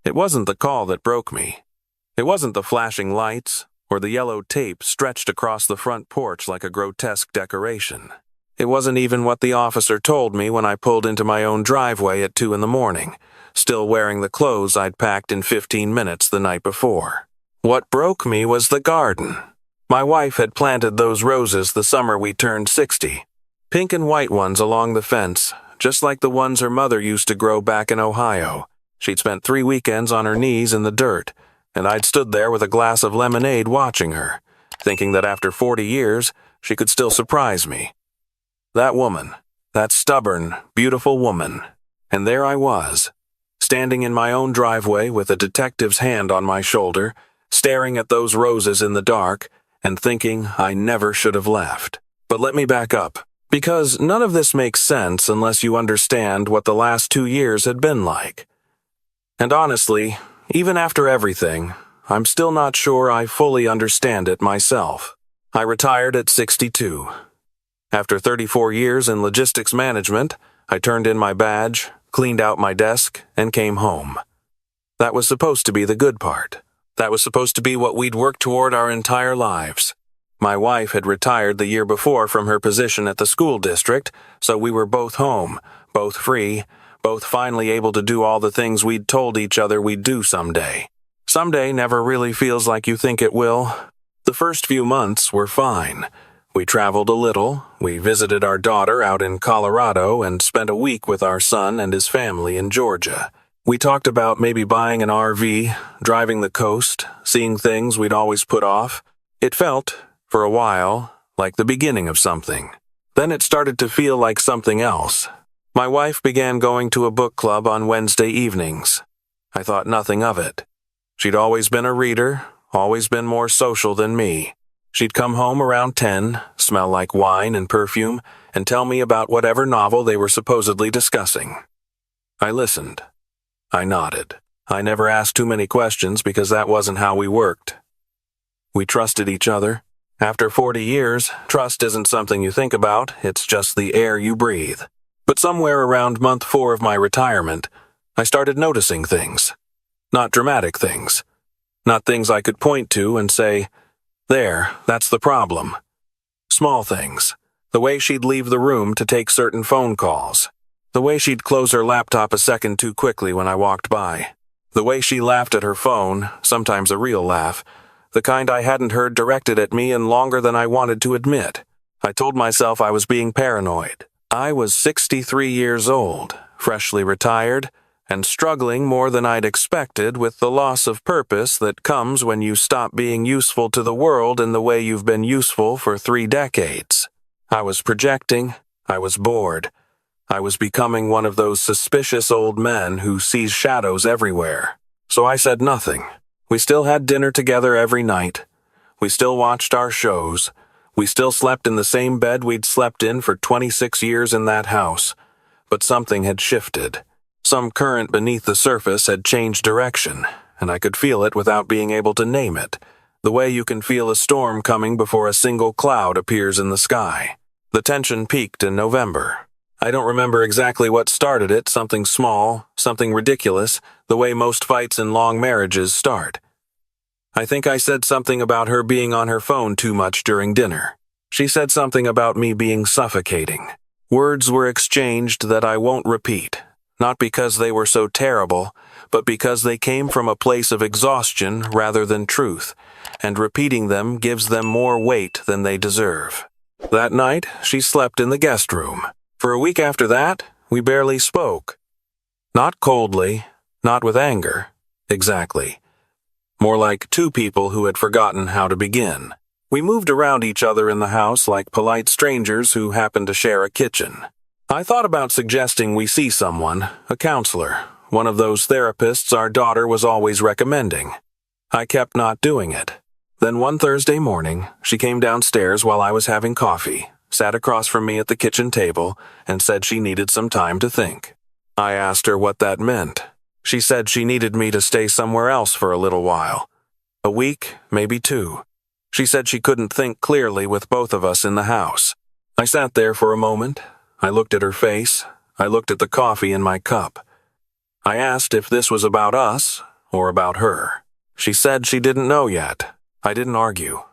It wasn't the call that broke me. It wasn't the flashing lights or the yellow tape stretched across the front porch like a grotesque decoration. It wasn't even what the officer told me when I pulled into my own driveway at 2 in the morning, still wearing the clothes I'd packed in 15 minutes the night before. What broke me was the garden. My wife had planted those roses the summer we turned 60. Pink and white ones along the fence, just like the ones her mother used to grow back in Ohio. She'd spent 3 weekends on her knees in the dirt, and I'd stood there with a glass of lemonade watching her, thinking that after 40 years, she could still surprise me. That woman, that stubborn, beautiful woman, and there I was, standing in my own driveway with a detective's hand on my shoulder, staring at those roses in the dark, and thinking I never should have left. But let me back up, because none of this makes sense unless you understand what the last 2 years had been like. And honestly, even after everything, I'm still not sure I fully understand it myself. I retired at 62. After 34 years in logistics management, I turned in my badge, cleaned out my desk, and came home. That was supposed to be the good part. That was supposed to be what we'd worked toward our entire lives. My wife had retired the year before from her position at the school district, so we were both home, both free, both finally able to do all the things we'd told each other we'd do someday. Someday never really feels like you think it will. The first few months were fine. We traveled a little, we visited our daughter out in Colorado, and spent a week with our son and his family in Georgia. We talked about maybe buying an RV, driving the coast, seeing things we'd always put off. It felt, for a while, like the beginning of something. Then it started to feel like something else. My wife began going to a book club on Wednesday evenings. I thought nothing of it. She'd always been a reader, always been more social than me. She'd come home around 10, smell like wine and perfume, and tell me about whatever novel they were supposedly discussing. I listened. I nodded. I never asked too many questions because that wasn't how we worked. We trusted each other. After 40 years, trust isn't something you think about, it's just the air you breathe. But somewhere around month 4 of my retirement, I started noticing things. Not dramatic things. Not things I could point to and say, "There, that's the problem." Small things. The way she'd leave the room to take certain phone calls. The way she'd close her laptop a second too quickly when I walked by. The way she laughed at her phone, sometimes a real laugh, the kind I hadn't heard directed at me in longer than I wanted to admit. I told myself I was being paranoid. I was 63 years old, freshly retired, and struggling more than I'd expected with the loss of purpose that comes when you stop being useful to the world in the way you've been useful for 3 decades. I was projecting. I was bored. I was becoming one of those suspicious old men who sees shadows everywhere. So I said nothing. We still had dinner together every night. We still watched our shows. We still slept in the same bed we'd slept in for 26 years in that house. But something had shifted. Some current beneath the surface had changed direction, and I could feel it without being able to name it, the way you can feel a storm coming before a single cloud appears in the sky. The tension peaked in November. I don't remember exactly what started it, something small, something ridiculous, the way most fights in long marriages start. I think I said something about her being on her phone too much during dinner. She said something about me being suffocating. Words were exchanged that I won't repeat. Not because they were so terrible, but because they came from a place of exhaustion rather than truth, and repeating them gives them more weight than they deserve. That night, she slept in the guest room. For a week after that, we barely spoke. Not coldly, not with anger, exactly. More like 2 people who had forgotten how to begin. We moved around each other in the house like polite strangers who happened to share a kitchen. I thought about suggesting we see someone, a counselor, one of those therapists our daughter was always recommending. I kept not doing it. Then one Thursday morning, she came downstairs while I was having coffee, sat across from me at the kitchen table, and said she needed some time to think. I asked her what that meant. She said she needed me to stay somewhere else for a little while. A week, maybe 2. She said she couldn't think clearly with both of us in the house. I sat there for a moment. I looked at her face. I looked at the coffee in my cup. I asked if this was about us, or about her. She said she didn't know yet. I didn't argue.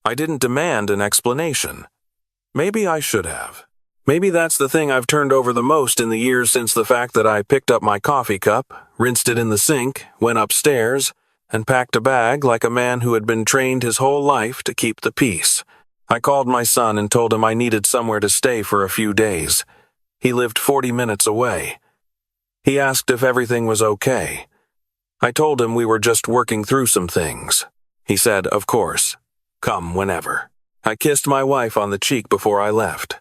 I didn't demand an explanation. Maybe I should have. Maybe that's the thing I've turned over the most in the years since the fact that I picked up my coffee cup, rinsed it in the sink, went upstairs, and packed a bag like a man who had been trained his whole life to keep the peace. I called my son and told him I needed somewhere to stay for a few days. He lived 40 minutes away. He asked if everything was okay. I told him we were just working through some things. He said, of course. Come whenever. I kissed my wife on the cheek before I left.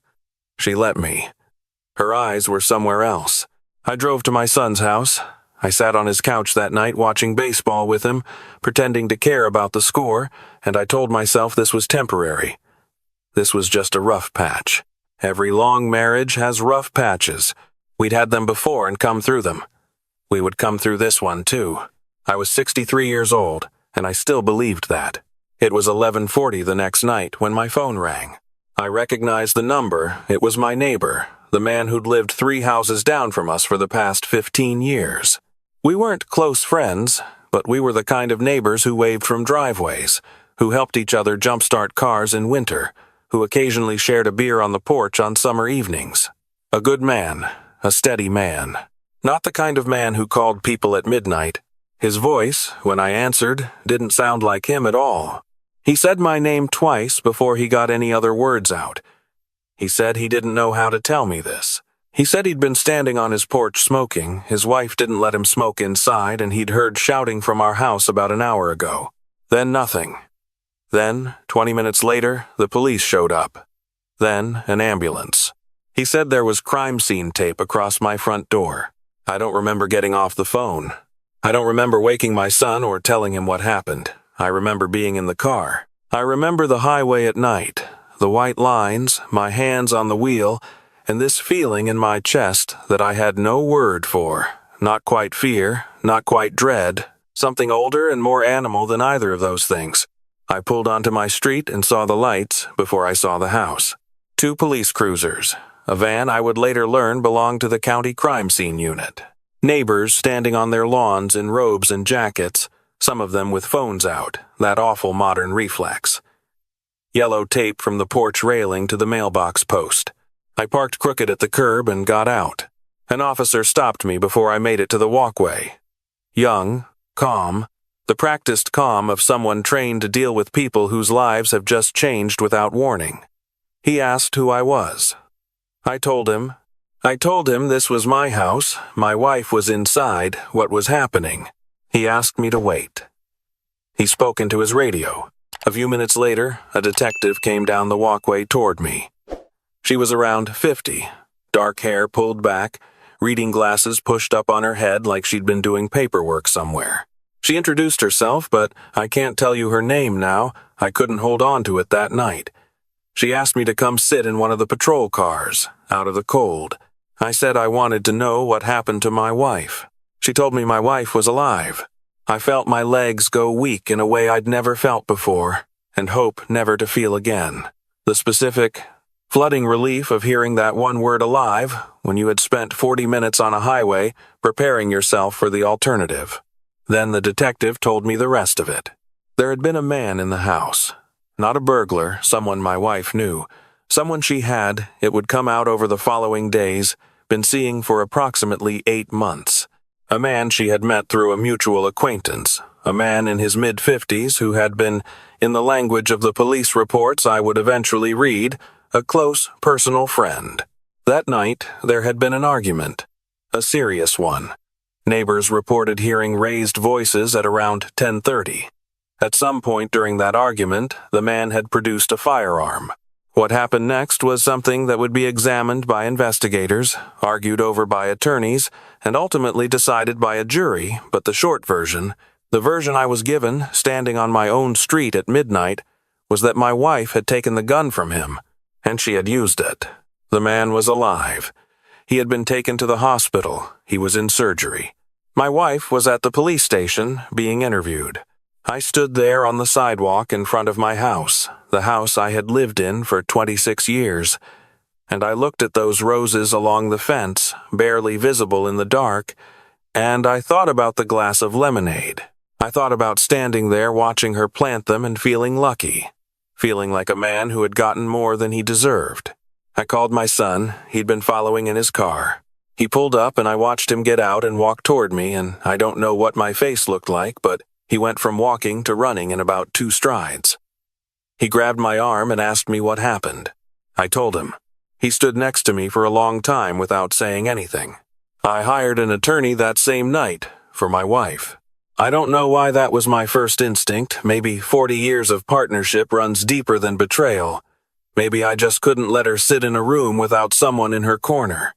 She let me. Her eyes were somewhere else. I drove to my son's house. I sat on his couch that night watching baseball with him, pretending to care about the score, and I told myself this was temporary. This was just a rough patch. Every long marriage has rough patches. We'd had them before and come through them. We would come through this one too. I was 63 years old, and I still believed that. It was 11:40 the next night when my phone rang. I recognized the number. It was my neighbor, the man who'd lived 3 houses down from us for the past 15 years. We weren't close friends, but we were the kind of neighbors who waved from driveways, who helped each other jumpstart cars in winter, who occasionally shared a beer on the porch on summer evenings. A good man, a steady man. Not the kind of man who called people at midnight. His voice, when I answered, didn't sound like him at all. He said my name twice before he got any other words out. He said he didn't know how to tell me this. He said he'd been standing on his porch smoking, his wife didn't let him smoke inside, and he'd heard shouting from our house about an hour ago. Then nothing. Then, 20 minutes later, the police showed up. Then, an ambulance. He said there was crime scene tape across my front door. I don't remember getting off the phone. I don't remember waking my son or telling him what happened. I remember being in the car. I remember the highway at night, the white lines, my hands on the wheel, and this feeling in my chest that I had no word for. Not quite fear, not quite dread, something older and more animal than either of those things. I pulled onto my street and saw the lights before I saw the house. 2 police cruisers, a van I would later learn belonged to the county crime scene unit. Neighbors standing on their lawns in robes and jackets, some of them with phones out, that awful modern reflex. Yellow tape from the porch railing to the mailbox post. I parked crooked at the curb and got out. An officer stopped me before I made it to the walkway. Young, calm, the practiced calm of someone trained to deal with people whose lives have just changed without warning. He asked who I was. I told him this was my house, my wife was inside, what was happening. He asked me to wait. He spoke into his radio. A few minutes later, a detective came down the walkway toward me. She was around 50, dark hair pulled back, reading glasses pushed up on her head like she'd been doing paperwork somewhere. She introduced herself, but I can't tell you her name now. I couldn't hold on to it that night. She asked me to come sit in one of the patrol cars, out of the cold. I said I wanted to know what happened to my wife. She told me my wife was alive. I felt my legs go weak in a way I'd never felt before, and hope never to feel again. The specific, flooding relief of hearing that one word alive when you had spent 40 minutes on a highway preparing yourself for the alternative. Then the detective told me the rest of it. There had been a man in the house. Not a burglar, someone my wife knew. Someone she had, it would come out over the following days, been seeing for approximately 8 months. A man she had met through a mutual acquaintance. A man in his mid-50s who had been, in the language of the police reports I would eventually read, a close personal friend. That night, there had been an argument. A serious one. Neighbors reported hearing raised voices at around 10:30. At some point during that argument, the man had produced a firearm. What happened next was something that would be examined by investigators, argued over by attorneys, and ultimately decided by a jury, but the short version, the version I was given, standing on my own street at midnight, was that my wife had taken the gun from him, and she had used it. The man was alive. He had been taken to the hospital. He was in surgery. My wife was at the police station, being interviewed. I stood there on the sidewalk in front of my house, the house I had lived in for 26 years, and I looked at those roses along the fence, barely visible in the dark, And I thought about the glass of lemonade. I thought about standing there watching her plant them and feeling lucky, feeling like a man who had gotten more than he deserved. I called my son. He'd been following in his car. He pulled up and I watched him get out and walk toward me, and I don't know what my face looked like, but he went from walking to running in about 2 strides. He grabbed my arm and asked me what happened. I told him. He stood next to me for a long time without saying anything. I hired an attorney that same night for my wife. I don't know why that was my first instinct. Maybe 40 years of partnership runs deeper than betrayal. Maybe I just couldn't let her sit in a room without someone in her corner.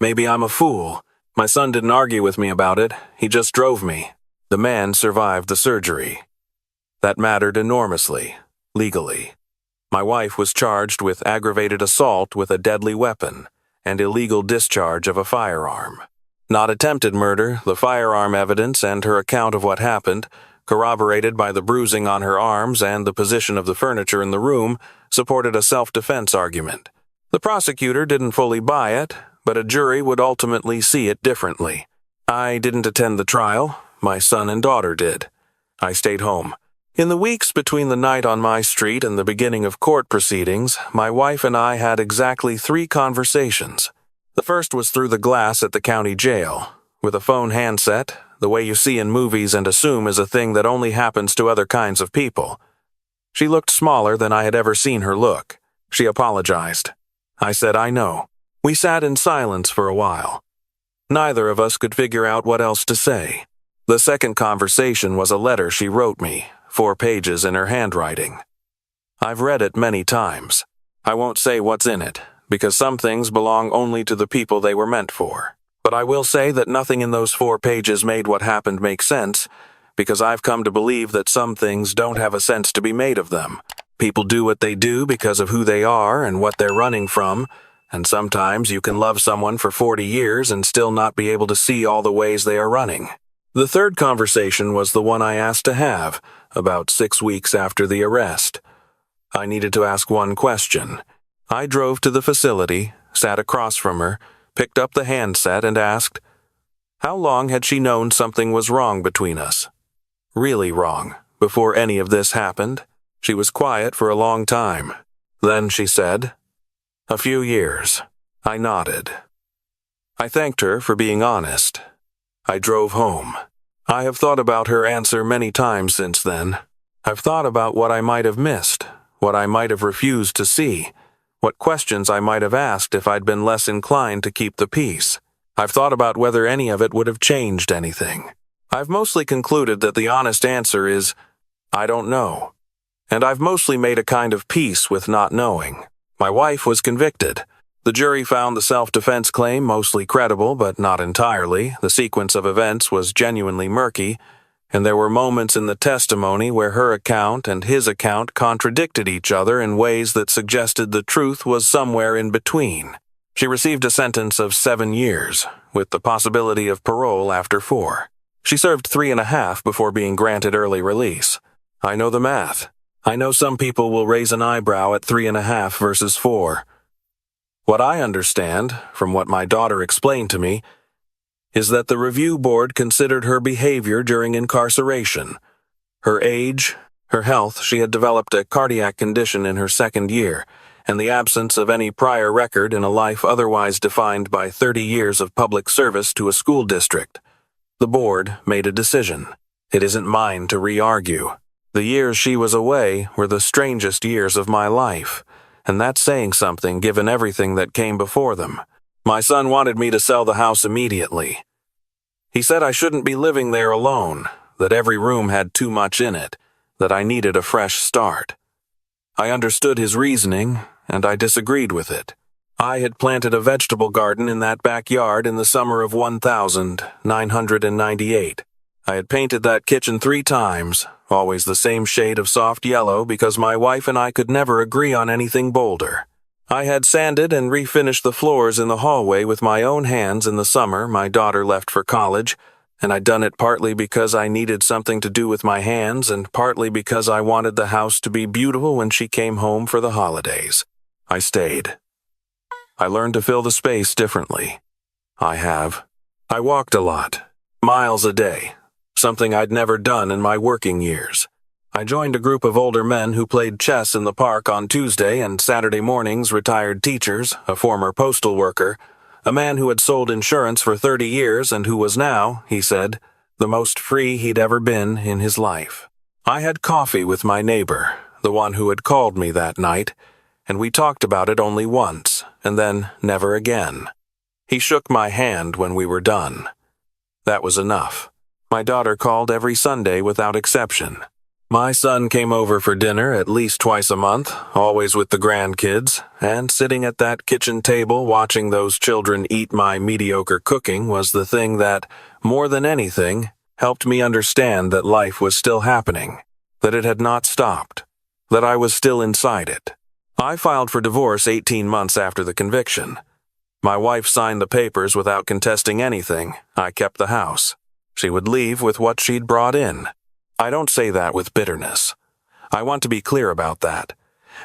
Maybe I'm a fool. My son didn't argue with me about it. He just drove me. The man survived the surgery. That mattered enormously, legally. My wife was charged with aggravated assault with a deadly weapon and illegal discharge of a firearm. Not attempted murder, the firearm evidence and her account of what happened, corroborated by the bruising on her arms and the position of the furniture in the room, supported a self-defense argument. The prosecutor didn't fully buy it, but a jury would ultimately see it differently. I didn't attend the trial. My son and daughter did. I stayed home. In the weeks between the night on my street and the beginning of court proceedings, my wife and I had exactly 3 conversations. The first was through the glass at the county jail, with a phone handset, the way you see in movies and assume is a thing that only happens to other kinds of people. She looked smaller than I had ever seen her look. She apologized. I said, I know. We sat in silence for a while. Neither of us could figure out what else to say. The second conversation was a letter she wrote me, 4 pages in her handwriting. I've read it many times. I won't say what's in it, because some things belong only to the people they were meant for. But I will say that nothing in those 4 pages made what happened make sense, because I've come to believe that some things don't have a sense to be made of them. People do what they do because of who they are and what they're running from, and sometimes you can love someone for 40 years and still not be able to see all the ways they are running. The third conversation was the one I asked to have, about 6 weeks after the arrest. I needed to ask one question. I drove to the facility, sat across from her, picked up the handset and asked, how long had she known something was wrong between us? Really wrong, before any of this happened? She was quiet for a long time. Then she said, a few years. I nodded. I thanked her for being honest. I drove home. I have thought about her answer many times since then. I've thought about what I might have missed, what I might have refused to see, what questions I might have asked if I'd been less inclined to keep the peace. I've thought about whether any of it would have changed anything. I've mostly concluded that the honest answer is, I don't know. And I've mostly made a kind of peace with not knowing. My wife was convicted. The jury found the self-defense claim mostly credible, but not entirely. The sequence of events was genuinely murky, and there were moments in the testimony where her account and his account contradicted each other in ways that suggested the truth was somewhere in between. She received a sentence of 7 years, with the possibility of parole after 4. She served 3.5 before being granted early release. I know the math. I know some people will raise an eyebrow at 3.5 versus 4. What I understand, from what my daughter explained to me, is that the review board considered her behavior during incarceration. Her age, her health, she had developed a cardiac condition in her 2nd year, and the absence of any prior record in a life otherwise defined by 30 years of public service to a school district. The board made a decision. It isn't mine to re-argue. The years she was away were the strangest years of my life, and that's saying something given everything that came before them. My son wanted me to sell the house immediately. He said I shouldn't be living there alone, that every room had too much in it, that I needed a fresh start. I understood his reasoning, and I disagreed with it. I had planted a vegetable garden in that backyard in the summer of 1998. I had painted that kitchen 3 times, always the same shade of soft yellow because my wife and I could never agree on anything bolder. I had sanded and refinished the floors in the hallway with my own hands in the summer my daughter left for college, and I'd done it partly because I needed something to do with my hands and partly because I wanted the house to be beautiful when she came home for the holidays. I stayed. I learned to fill the space differently. I have. I walked a lot, Miles a day, something I'd never done in my working years. I joined a group of older men who played chess in the park on Tuesday and Saturday mornings. Retired teachers, a former postal worker, a man who had sold insurance for 30 years and who was now, he said, the most free he'd ever been in his life. I had coffee with my neighbor, the one who had called me that night, and we talked about it only once, and then never again. He shook my hand when we were done. That was enough. My daughter called every Sunday without exception. My son came over for dinner at least twice a month, always with the grandkids, and sitting at that kitchen table watching those children eat my mediocre cooking was the thing that, more than anything, helped me understand that life was still happening, that it had not stopped, that I was still inside it. I filed for divorce 18 months after the conviction. My wife signed the papers without contesting anything. I kept the house. She would leave with what she'd brought in. I don't say that with bitterness. I want to be clear about that,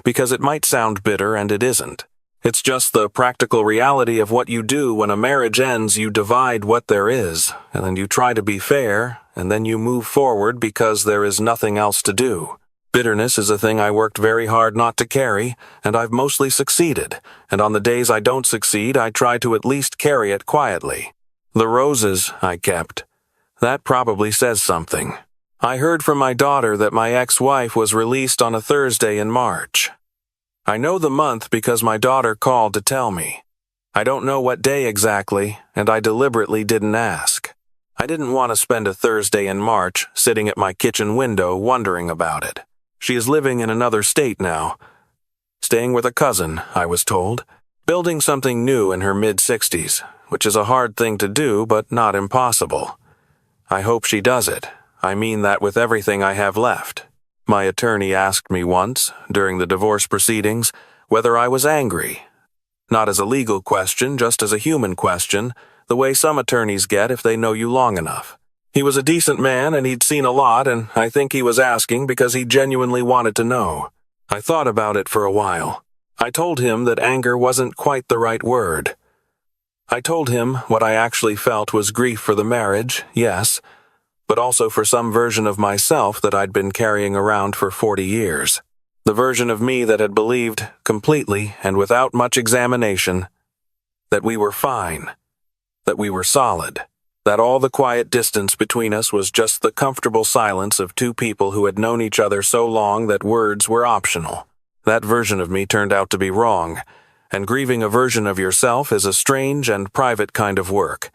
because it might sound bitter and it isn't. It's just the practical reality of what you do when a marriage ends. You divide what there is, and then you try to be fair, and then you move forward because there is nothing else to do. Bitterness is a thing I worked very hard not to carry, and I've mostly succeeded, and on the days I don't succeed, I try to at least carry it quietly. The roses I kept. That probably says something. I heard from my daughter that my ex-wife was released on a Thursday in March. I know the month because my daughter called to tell me. I don't know what day exactly, and I deliberately didn't ask. I didn't want to spend a Thursday in March sitting at my kitchen window wondering about it. She is living in another state now. Staying with a cousin, I was told. Building something new in her mid-60s, which is a hard thing to do but not impossible. I hope she does it. I mean that with everything I have left. My attorney asked me once, during the divorce proceedings, whether I was angry. Not as a legal question, just as a human question, the way some attorneys get if they know you long enough. He was a decent man and he'd seen a lot, and I think he was asking because he genuinely wanted to know. I thought about it for a while. I told him that anger wasn't quite the right word. I told him what I actually felt was grief for the marriage, yes, but also for some version of myself that I'd been carrying around for 40 years. The version of me that had believed, completely and without much examination, that we were fine, that we were solid, that all the quiet distance between us was just the comfortable silence of two people who had known each other so long that words were optional. That version of me turned out to be wrong, and grieving a version of yourself is a strange and private kind of work.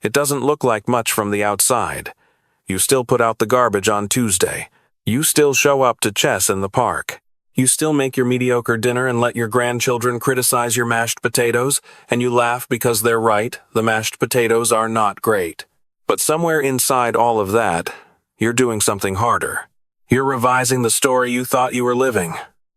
It doesn't look like much from the outside. You still put out the garbage on Tuesday. You still show up to chess in the park. You still make your mediocre dinner and let your grandchildren criticize your mashed potatoes, and you laugh because they're right, the mashed potatoes are not great. But somewhere inside all of that, you're doing something harder. You're revising the story you thought you were living.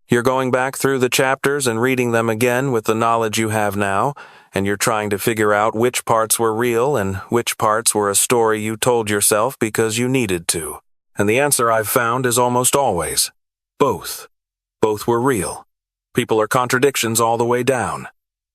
You're going back through the chapters and reading them again with the knowledge you have now, and you're trying to figure out which parts were real and which parts were a story you told yourself because you needed to. And the answer I've found is almost always both. Both were real. People are contradictions all the way down.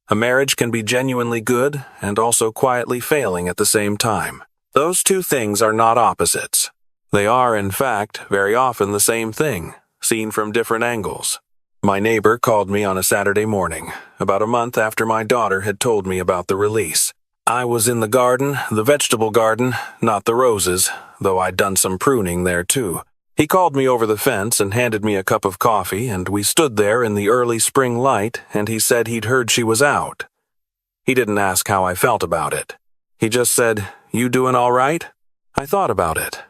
A marriage can be genuinely good and also quietly failing at the same time. Those two things are not opposites. They are, in fact, very often the same thing, seen from different angles. My neighbor called me on a Saturday morning, about a month after my daughter had told me about the release. I was in the garden, the vegetable garden, not the roses, though I'd done some pruning there too. He called me over the fence and handed me a cup of coffee, and we stood there in the early spring light, and he said he'd heard she was out. He didn't ask how I felt about it. He just said, "You doing all right?" I thought about it.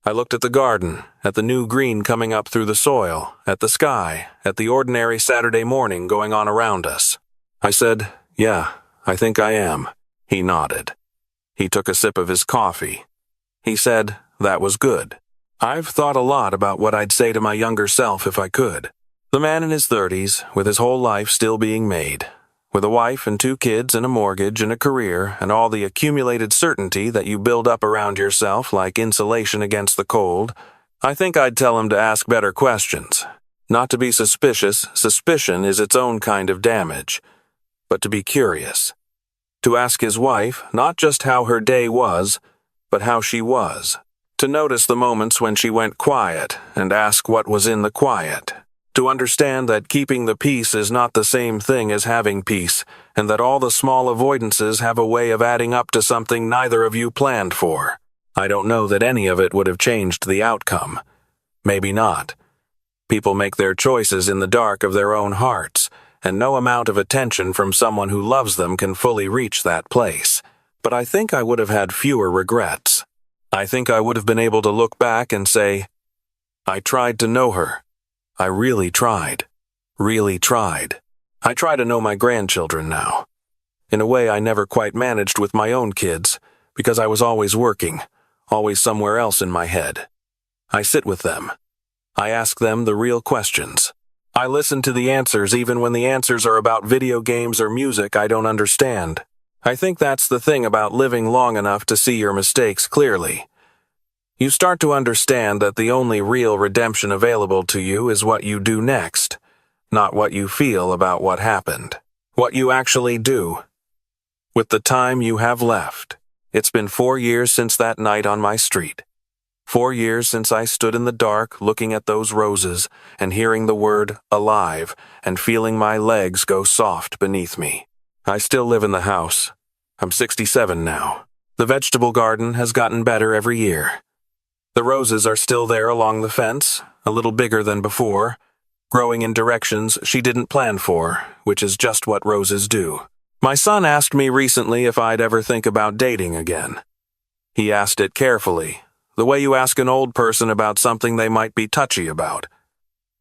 I looked at the garden, at the new green coming up through the soil, at the sky, at the ordinary Saturday morning going on around us. I said, "Yeah, I think I am." He nodded. He took a sip of his coffee. He said, "That was good." I've thought a lot about what I'd say to my younger self if I could. The man in his 30s, with his whole life still being made, with a wife and 2 kids and a mortgage and a career and all the accumulated certainty that you build up around yourself like insulation against the cold, I think I'd tell him to ask better questions. Not to be suspicious, suspicion is its own kind of damage, but to be curious. To ask his wife not just how her day was, but how she was. To notice the moments when she went quiet and ask what was in the quiet. To understand that keeping the peace is not the same thing as having peace, and that all the small avoidances have a way of adding up to something neither of you planned for. I don't know that any of it would have changed the outcome. Maybe not. People make their choices in the dark of their own hearts, and no amount of attention from someone who loves them can fully reach that place. But I think I would have had fewer regrets. I think I would have been able to look back and say, I tried to know her. I really tried. Really tried. I try to know my grandchildren now. In a way I never quite managed with my own kids, because I was always working, always somewhere else in my head. I sit with them. I ask them the real questions. I listen to the answers even when the answers are about video games or music I don't understand. I think that's the thing about living long enough to see your mistakes clearly. You start to understand that the only real redemption available to you is what you do next, not what you feel about what happened. What you actually do. With the time you have left. It's been 4 years since that night on my street. 4 years since I stood in the dark looking at those roses and hearing the word alive and feeling my legs go soft beneath me. I still live in the house. I'm 67 now. The vegetable garden has gotten better every year. The roses are still there along the fence, a little bigger than before, growing in directions she didn't plan for, which is just what roses do. My son asked me recently if I'd ever think about dating again. He asked it carefully, the way you ask an old person about something they might be touchy about.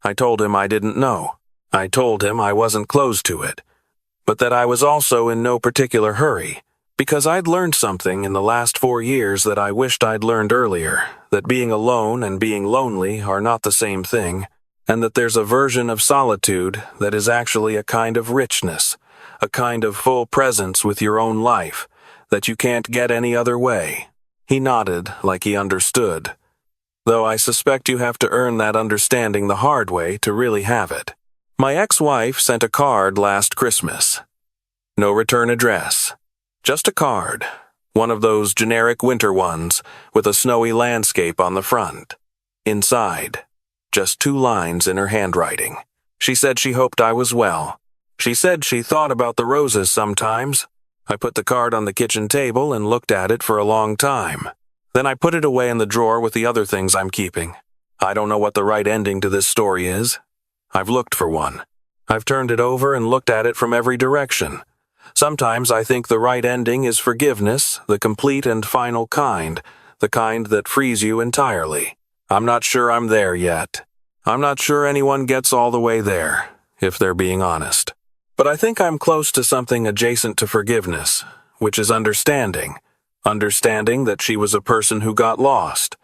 I told him I didn't know. I told him I wasn't closed to it, but that I was also in no particular hurry, because I'd learned something in the last 4 years that I wished I'd learned earlier, that being alone and being lonely are not the same thing, and that there's a version of solitude that is actually a kind of richness, a kind of full presence with your own life, that you can't get any other way. He nodded like he understood, though I suspect you have to earn that understanding the hard way to really have it. My ex-wife sent a card last Christmas. No return address. Just a card, one of those generic winter ones, with a snowy landscape on the front. Inside, just 2 lines in her handwriting. She said she hoped I was well. She said she thought about the roses sometimes. I put the card on the kitchen table and looked at it for a long time. Then I put it away in the drawer with the other things I'm keeping. I don't know what the right ending to this story is. I've looked for one. I've turned it over and looked at it from every direction. Sometimes I think the right ending is forgiveness, the complete and final kind, the kind that frees you entirely. I'm not sure I'm there yet. I'm not sure anyone gets all the way there, if they're being honest. But I think I'm close to something adjacent to forgiveness, which is understanding. Understanding that she was a person who got lost.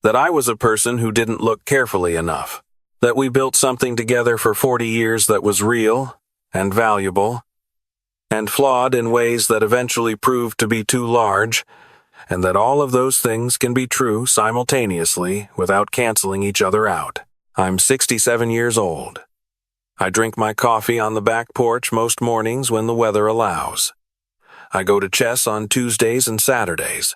That I was a person who didn't look carefully enough. That we built something together for 40 years that was real and valuable and flawed in ways that eventually proved to be too large, and that all of those things can be true simultaneously without canceling each other out. I'm 67 years old. I drink my coffee on the back porch most mornings when the weather allows. I go to chess on Tuesdays and Saturdays.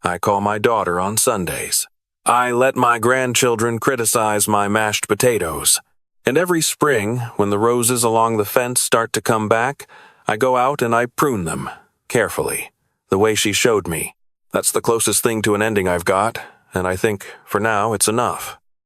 I call my daughter on Sundays. I let my grandchildren criticize my mashed potatoes. And every spring, when the roses along the fence start to come back, I go out and I prune them, carefully, the way she showed me. That's the closest thing to an ending I've got, and I think, for now, it's enough.